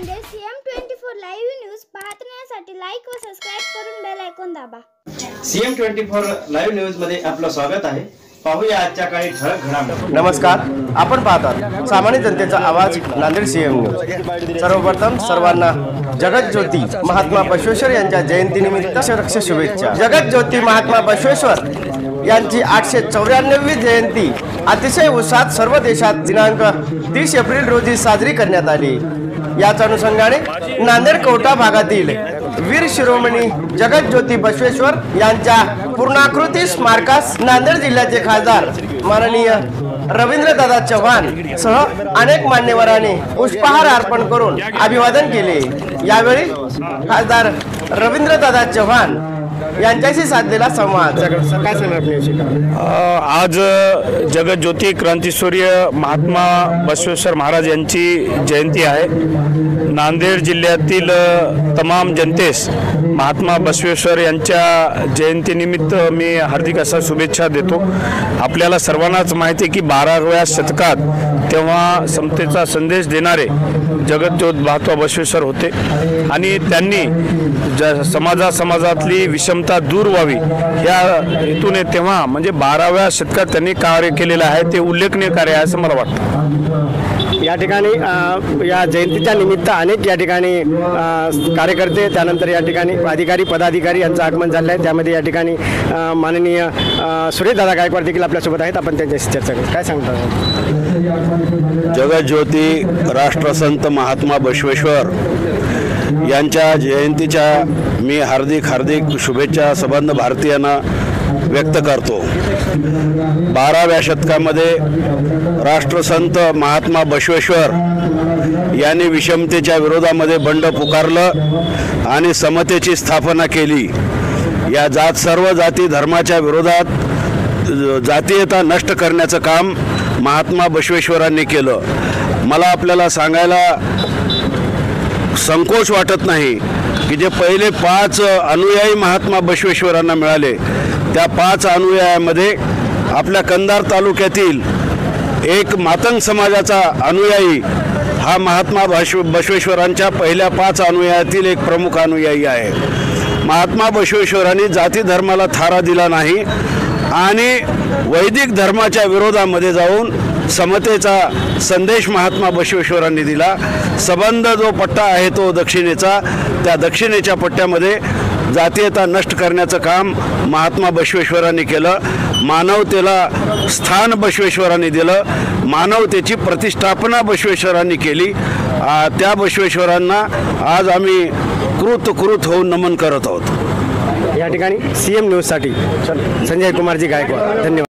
Nanded CM24 live news पाहण्यासाठी like व subscribe करून बेल आयकॉन दाबा। CM24 लाईव्ह न्यूज मध्ये आपलं स्वागत आहे। पाहूया आजच्या काही ठळक घडामोडी। नमस्कार, आपण पाहतात सामान्य जनतेचा आवाज नांदेड CM न्यूज। सर्वप्रथम सर्वांना जगज्योती महात्मा बसवेश्वर यांच्या जयंतीनिमित्त लक्ष शुभेच्छा। जगज्योती महात्मा बसवेश्वर यांची 894वी जयंती अतिशय उत्साहात सर्व देशात दिनांक 30 एप्रिल रोजी साजरी करण्यात आली। याच अनुषंगाने नांदेड कवठा भागातील वीर शिरोमणी जगज्योती बसवेश्वर यांच्या पूर्णाकृती स्मारकास नांदेड जिल्ह्याचे खासदार माननीय रवींद्रदादा चव्हाण सह अनेक मान्यवरांनी पुष्पहार अर्पण करून अभिवादन केले। यावेळी खासदार रवींद्रदादा चव्हाण यांच्याशी साधलेला संवाद। काय सांगणार आज जगज्योती क्रांतीसूर्य महात्मा बसवेश्वर महाराज यांची जयंती आहे। नांदेड जिल्ह्यातील तमाम जनतेस महात्मा बसवेश्वर यांच्या जयंतीनिमित्त मी हार्दिक अशा शुभेच्छा देतो। आपल्याला सर्वांनाच माहिती आहे की 12व्या शतकात तेव्हा समतेचा संदेश देणारे जगज्योत महात्मा बसवेश्वर होते आणि त्यांनी समाजातली विषमता दूर व्हावी या हेतूने तेव्हा म्हणजे 12व्या शतकात त्यांनी कार्य केलेलं आहे। ते उल्लेखनीय कार्य आहे असं मला वाटतं। या ठिकाणी या जयंतीच्या निमित्त अनेक या ठिकाणी कार्यकर्ते त्यानंतर या ठिकाणी अधिकारी पदाधिकारी यांचं आगमन झालं आहे। त्यामध्ये या ठिकाणी माननीय सुरेशदादा गायकवाड देखील आपल्यासोबत आहेत। आपण त्यांच्याशी चर्चा करू। काय सांगता? जगज्योती राष्ट्रसंत महात्मा बसवेश्वर यांच्या जयंतीच्या मी हार्दिक शुभेच्छा संबंध भारतीयांना व्यक्त करतो। 12व्या शतकामध्ये राष्ट्रसंत महात्मा बसवेश्वर यांनी विषमतेच्या विरोधामध्ये बंड पुकारलं आणि समतेची स्थापना केली। या सर्व जाती धर्माच्या विरोधात जातीयता नष्ट करण्याचं काम महात्मा बसवेश्वरांनी केलं। मला आपल्याला सांगायला संकोच वाटत नाही की जे पहिले 5 अनुयायी महात्मा बसवेश्वरांना मिळाले त्या 5 अनुयायांमध्ये आपल्या कंधार तालुक्यातील एक मातंग समाजाचा अनुयायी हा महात्मा बसवेश्वरांच्या पहिल्या 5 अनुयायातील एक प्रमुख अनुयायी आहे। महात्मा बसवेश्वरांनी जाती धर्माला थारा दिला नाही आणि वैदिक धर्माच्या विरोधामध्ये जाऊन समतेचा संदेश महात्मा बसवेश्वरांनी दिला। संबंध जो पट्टा आहे तो दक्षिणेचा, त्या दक्षिणेच्या पट्ट्यामध्ये जातीयता नष्ट करण्याचं काम महात्मा बसवेश्वरांनी केलं। मानवतेला स्थान बसवेश्वरांनी दिलं, मानवतेची प्रतिष्ठापना बसवेश्वरांनी केली। त्या बसवेश्वरांना आज आम्ही कृत होऊन नमन करत आहोत। या ठिकाणी CM न्यूजसाठी संजय कुमारजी गायकवाड, धन्यवाद।